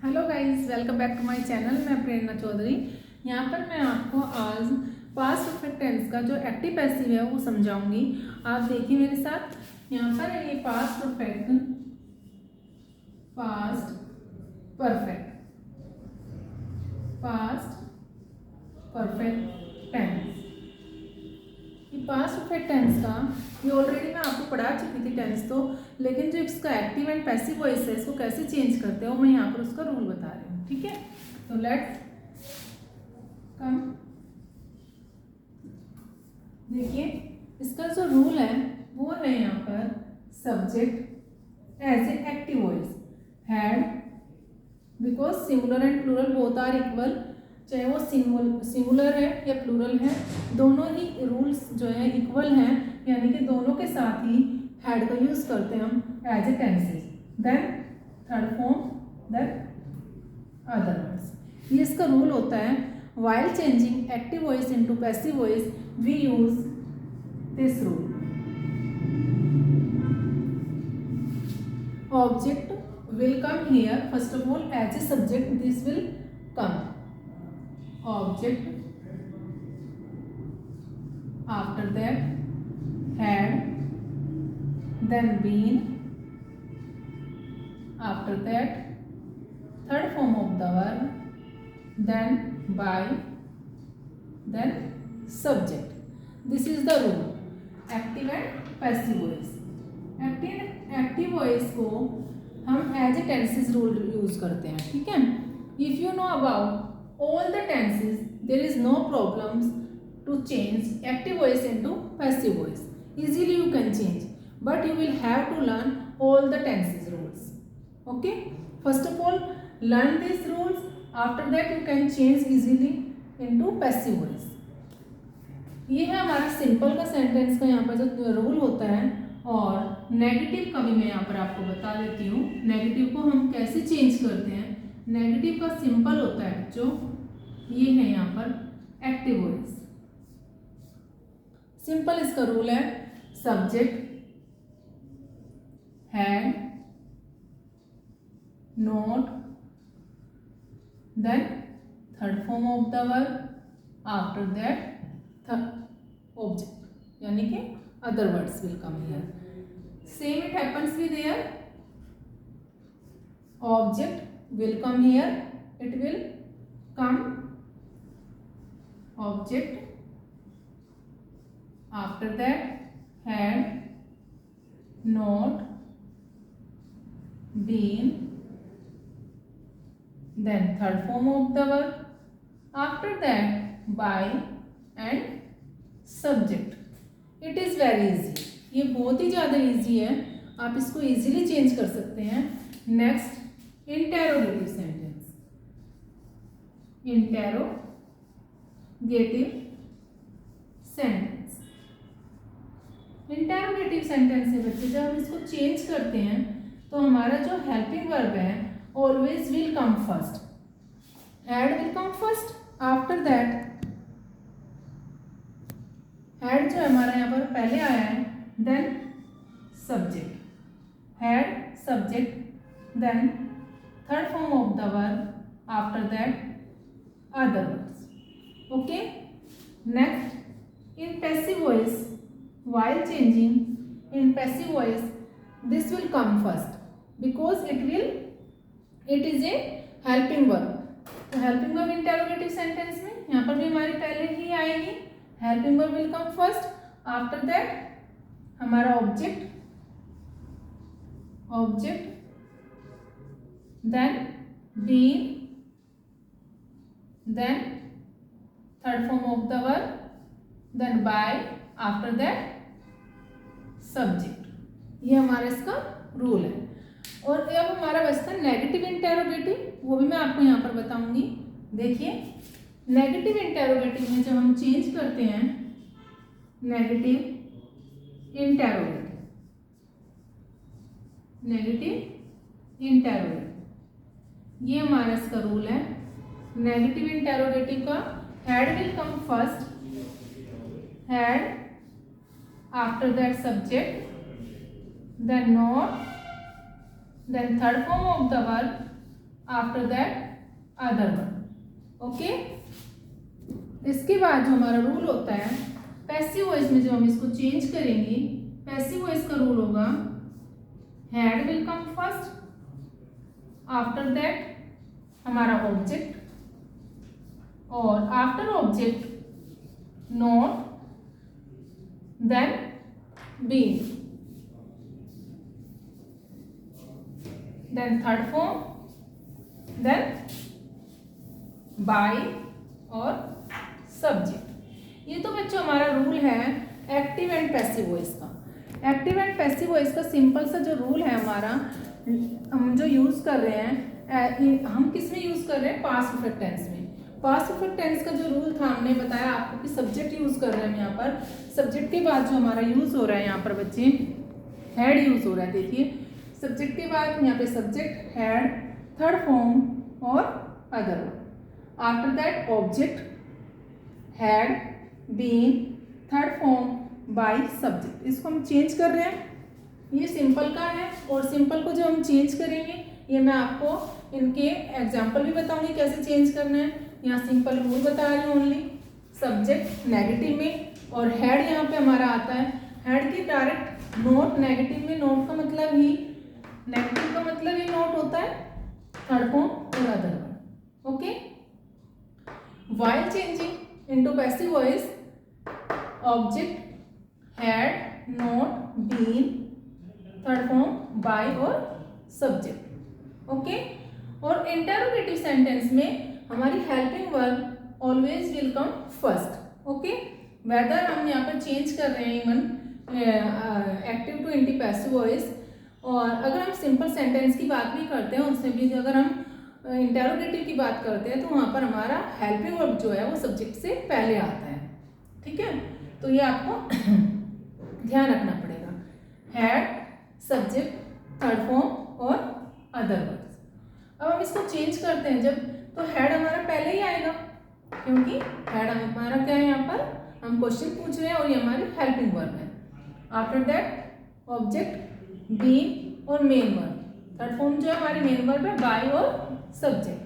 Hello guys, welcome back to my channel. मैं प्रेरणा चौधरी। यहाँ पर मैं आपको आज पास्ट परफेक्ट टेंस का जो एक्टिव पैसिव है वो समझाऊंगी। आप देखिए मेरे साथ। यहाँ पर ये past perfect past perfect tense. ये पास्ट परफेक्ट टेंस का ये ऑलरेडी मैं आपको पढ़ा चुकी थी टेंस तो, लेकिन जो इसका एक्टिव एंड पैसिव वॉइस है इसको कैसे चेंज करते हो मैं यहाँ पर उसका रूल बता रही हूँ। ठीक है, तो लेट्स कम। देखिए इसका जो रूल है वो है यहाँ पर subject as a active voice had, because singular and plural both are equal. चाहे वो सिंगुलर है या प्लूरल है, दोनों ही रूल्स जो है इक्वल हैं, यानी कि दोनों के साथ ही हैड का यूज करते हैं हम as a tenses. Then third form, then other words. ये इसका रूल होता है while changing active voice into passive voice we use this rule. Object will come here. First of all, as a subject this will come object, after that had, then been, after that third form of the verb, then by, then subject. This is the rule active and passive voice। Active voice को हम as a tenses rule use करते हैं। ठीक है, if you know about all the tenses there is no problems to change active voice into passive voice. Easily you can change, but you will have to learn all the tenses rules. Okay, first of all learn this rules, after that you can change easily into passive voice. ये है हमारा simple का sentence का यहाँ पर जो rule होता है। और नेगेटिव का भी मैं यहाँ पर आपको बता देती हूँ, नेगेटिव को हम कैसे चेंज करते हैं। नेगेटिव का सिंपल होता है जो ये है यहाँ पर एक्टिव वॉइस। सिंपल इसका रूल है subject had, not, then third form of the verb, after that object, यानी कि other words will come here. Same it happens with here. Object will come here. It will come object. After that had, not, been, then third form of the verb. After that by and subject. It is very easy. ये बहुत ही ज़्यादा easy है, आप इसको easily change कर सकते हैं। Next interrogative sentence. Interrogative sentence, interrogative sentence से बच्चे जब हम इसको चेंज करते हैं तो हमारा जो हेल्पिंग वर्ब है always will come first. Had will come first, after that had जो हमारा यहाँ पर पहले आया है, then subject, had subject, then third form of the verb, after that other words. Okay, next in passive voice, while changing in passive voice this will come first because it is a helping verb. तो helping verb interrogative sentence में यहाँ पर भी हमारी पहले ही आएगी। Helping verb will come first, after that हमारा object, then been, then third form of the verb, then by, after that subject. ये हमारा इसका रूल है। और अब हमारा बचता है नेगेटिव इंटेरोगेटिव, वो भी मैं आपको यहाँ पर बताऊंगी। देखिए नेगेटिव इंटेरोगेटिव में जब हम चेंज करते हैं, नेगेटिव इंटेरोगेटिव, ये हमारा इसका रूल है। नेगेटिव इंटेरोगेटिव का had will come first, had, after that subject, then not, then third form of the verb, after that other one. Okay, इसके बाद जो हमारा रूल होता है पैसिव वॉइस में, जो हम इसको चेंज करेंगे, पैसिव वॉइस का रूल होगा had will come first, after that हमारा ऑब्जेक्ट, और after object not, then been, then third form, then by और सब्जेक्ट। ये तो बच्चों हमारा रूल है एक्टिव एंड पैसिव वॉइस का। एक्टिव एंड पैसिव वॉइस का सिंपल सा जो रूल है हमारा, हम जो यूज़ कर रहे हैं, हम किस में यूज़ कर रहे हैं, पास्ट परफेक्ट टेंस में। पास्ट परफेक्ट टेंस का जो रूल था हमने बताया आपको कि सब्जेक्ट यूज़ कर रहे हैं हम यहाँ पर। सब्जेक्ट के बाद जो हमारा यूज़ हो रहा है यहाँ पर बच्चे, हैड यूज़ हो रहा है। देखिए सब्जेक्ट के बाद यहाँ पे सब्जेक्ट, हैड, थर्ड फॉर्म और other. After that object, had, been, third form, by, subject. इसको हम चेंज कर रहे हैं, ये सिंपल का है। और सिंपल को जो हम चेंज करेंगे, ये मैं आपको इनके एग्जाम्पल भी बताऊंगी कैसे चेंज करना है। यहाँ सिंपल रूल बता रही हूँ ओनली। सब्जेक्ट नेगेटिव में और हेड यहाँ पे हमारा आता है, हेड की डायरेक्ट नोट नेगेटिव में, नोट का मतलब ही, नेगेटिव का मतलब ही नोट होता है, थर्ड फॉर्म और other one. Okay, while changing into passive voice, object, had, not, been, third form, by और सब्जेक्ट। ओके, और इंटरोगेटिव सेंटेंस में हमारी helping verb always will come first. Okay, whether हम यहाँ पर चेंज कर रहे हैं even active to into passive voice. और अगर हम सिंपल सेंटेंस की बात भी करते हैं, उसमें भी अगर हम इंटरोगेटिव की बात करते हैं, तो वहाँ पर हमारा हेल्पिंग वर्ब जो है वो सब्जेक्ट से पहले आता है। ठीक है, तो ये आपको ध्यान रखना पड़ेगा। हैड, सब्जेक्ट, थर्ड फॉर्म और अदर वर्ड्स। अब हम इसको चेंज करते हैं जब, तो हैड हमारा पहले ही आएगा, क्योंकि हैड हमारा क्या है, यहाँ पर हम क्वेश्चन पूछ रहे हैं और ये हमारी हेल्पिंग वर्ब है। आफ्टर दैट ऑब्जेक्ट, बीन और मेन वर्ब, थर्ड फॉर्म जो है हमारी मेन वर्ब है, बाय और सब्जेक्ट।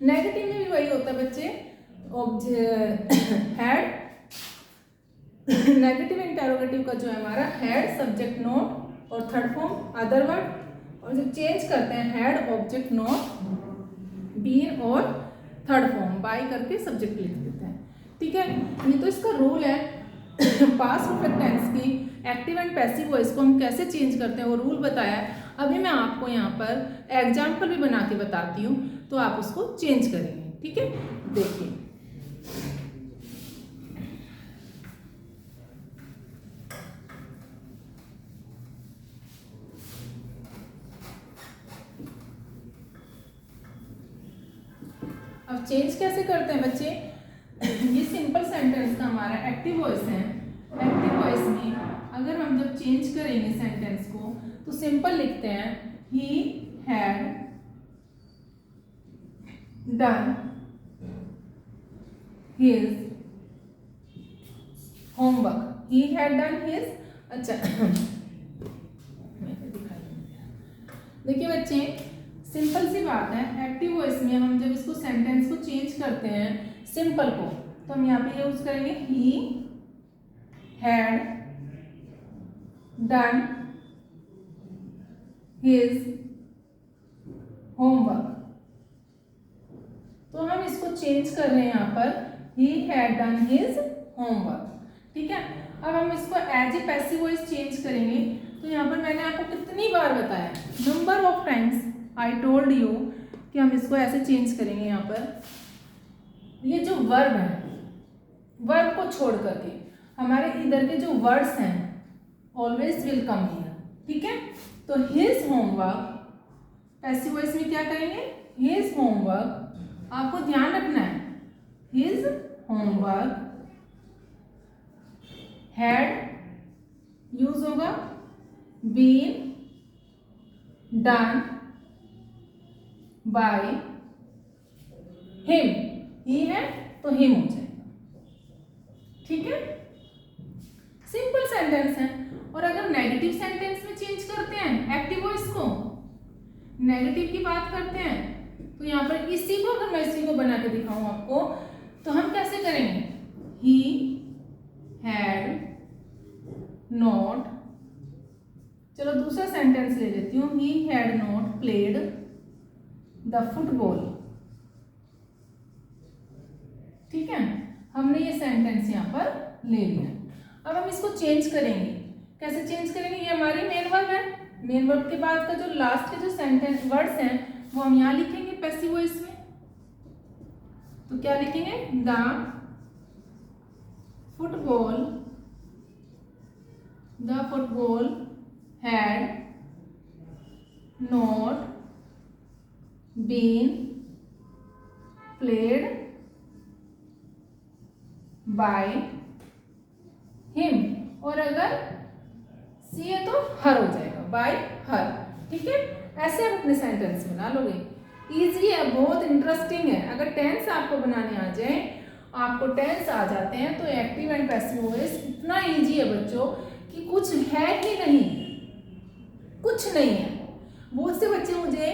नेगेटिव में भी वही होता है बच्चे, हैड, नेगेटिव इंटरोगेटिव का जो है हमारा हैड, सब्जेक्ट, नोट और थर्ड फॉर्म अदर वर्ड। और जो चेंज करते हैं हैड, ऑब्जेक्ट, नोट, बीन और थर्ड फॉर्म, बाय करके सब्जेक्ट लिख देते हैं। ठीक है, ये तो इसका रूल है पास्ट परफेक्ट टेंस की एक्टिव एंड पैसिव वॉइस को हम कैसे चेंज करते हैं वो रूल बताया है। अभी मैं आपको यहाँ पर एग्जाम्पल भी बना के बताती हूँ, तो आप उसको चेंज करेंगे। ठीक है, देखिए अब चेंज कैसे करते हैं बच्चे। ये सिंपल सेंटेंस का हमारा एक्टिव वॉइस है। एक्टिव वॉइस में अगर हम जब चेंज करेंगे सेंटेंस को, तो सिंपल लिखते हैं ही had done his homework. He had done his, अच्छा देखिए बच्चे, सिंपल सी बात है। एक्टिव वॉइस में हम जब इसको सेंटेंस को चेंज करते हैं सिंपल को, तो हम यहाँ पे यूज करेंगे he had done his homework. तो हम इसको चेंज कर रहे हैं यहाँ पर, he had done his homework. ठीक है, अब हम इसको as a passive voice change करेंगे। तो यहाँ पर मैंने आपको कितनी बार बताया, number of times I told you कि हम इसको ऐसे चेंज करेंगे। यहाँ पर ये जो वर्ब है, वर्ब को छोड़ करके हमारे इधर के जो वर्ड्स हैं ऑलवेज विल कम हियर। ठीक है, तो हिज होमवर्क पैसिव वॉइस में क्या करेंगे, हिज होमवर्क। आपको ध्यान रखना है, हिज होमवर्क हैड यूज होगा, बीन डन बाय हिम। ही है तो हिम हो जाएगा। ठीक है, सिंपल सेंटेंस है। और अगर नेगेटिव सेंटेंस में चेंज करते हैं एक्टिव वॉइस को, नेगेटिव की बात करते हैं तो यहाँ पर इसी को अगर मैं इसी को बना के दिखाऊं आपको तो हम कैसे करेंगे? ही हैड नॉट, चलो दूसरा सेंटेंस ले लेती हूँ। He had not played the football. ठीक है, हमने ये सेंटेंस यहाँ पर ले लिया। अब हम इसको चेंज करेंगे। कैसे चेंज करेंगे? ये हमारी मेन वर्ब है। मेन वर्ब के बाद का जो लास्ट के जो सेंटेंस वर्ड्स हैं वो हम यहाँ लिखेंगे पैसिव वॉइस में। तो क्या लिखेंगे? The football had not been played by him, और अगर सी है तो हर हो जाएगा, बाय हर। ठीक है, ऐसे आप अपने सेंटेंस बना लोगे। इजी है, बहुत इंटरेस्टिंग है। अगर टेंस आपको बनाने आ जाए, आपको टेंस आ जाते हैं तो एक्टिव एंड पैसिव वॉइस इतना इजी है बच्चों कि कुछ है ही नहीं, कुछ नहीं है। बहुत से बच्चे मुझे,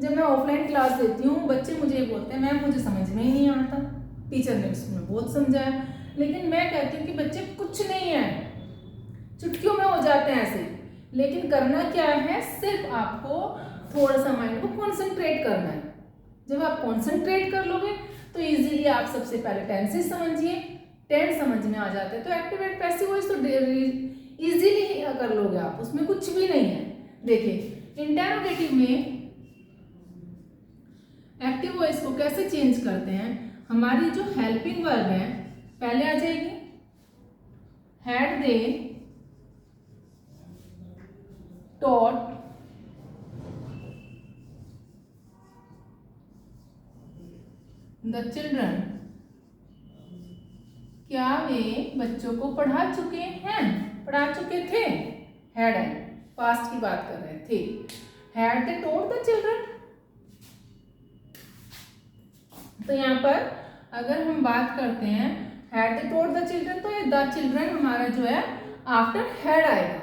जब मैं ऑफलाइन क्लास देती हूँ, बच्चे मुझे बोलते हैं मैम मुझे समझ में ही नहीं आता, टीचर ने स्कूल में बहुत समझाया, लेकिन मैं कहती हूँ कि बच्चे कुछ नहीं है, चुटकियों में हो जाते हैं ऐसे। लेकिन करना क्या है? सिर्फ आपको थोड़ा सा माइंड को कॉन्सेंट्रेट करना है। जब आप कॉन्सेंट्रेट कर लोगे तो इजीली आप सबसे पहले टेंसेस समझिए, टेंस समझ में आ जाते हैं तो एक्टिव एंड पैसिव वॉइस तो इजीली कर लोगे आप, उसमें कुछ भी नहीं है। देखिए इंटेरोगेटिव में एक्टिव वॉइस को कैसे चेंज करते हैं? हमारी जो हेल्पिंग वर्ब है पहले आ जाएगी, had they taught the children, क्या वे बच्चों को पढ़ा चुके हैं, पढ़ा चुके थे। हैड है, पास्ट की बात कर रहे थे। Had they taught the children, तो यहाँ पर अगर हम बात करते हैं had they taught the children, तो ये द चिल्ड्रन हमारा जो है आफ्टर हैड आएगा।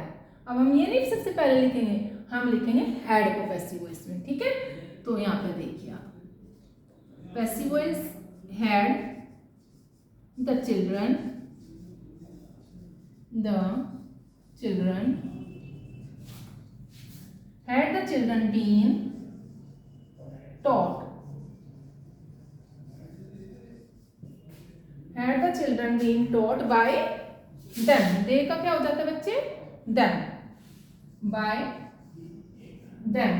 अब हम ये नहीं सबसे पहले लिखेंगे, हम लिखेंगे हैड को पैसिव वॉइस में। ठीक है, तो यहाँ पे देखिए आप passive voice had the children had the children been taught, had the children been taught by them, they का क्या हो जाता है बच्चे? them, by them,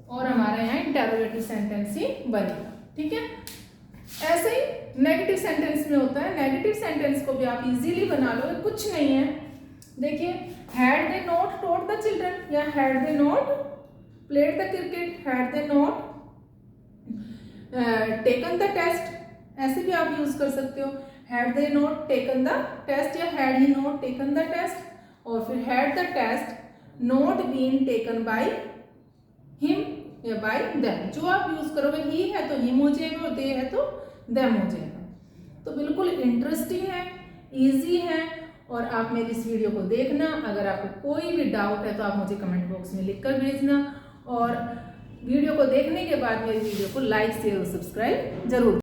और हमारे यहाँ इंटेरोगेटिव सेंटेंस ही बनेगा। ठीक है, ऐसे ही नेगेटिव सेंटेंस में होता है। नेगेटिव सेंटेंस को भी आप इजीली बना लो, कुछ नहीं है। देखिए had they not taught the children या had they not played the cricket, had they not taken the test, ऐसे भी आप यूज कर सकते हो। Had they not taken the test या had he not taken the test, और फिर had the test not been taken by him या बाय देम। जो आप यूज करोगे, ही है तो हिम हो जाएगा और दे है तो देम हो जाएगा। तो बिल्कुल इंटरेस्टिंग है, इजी है, और आप मेरी इस वीडियो को देखना। अगर आपको कोई भी डाउट है तो आप मुझे कमेंट बॉक्स में लिखकर भेजना, और वीडियो को देखने के बाद मेरी वीडियो को लाइक शेयर और सब्सक्राइब जरूर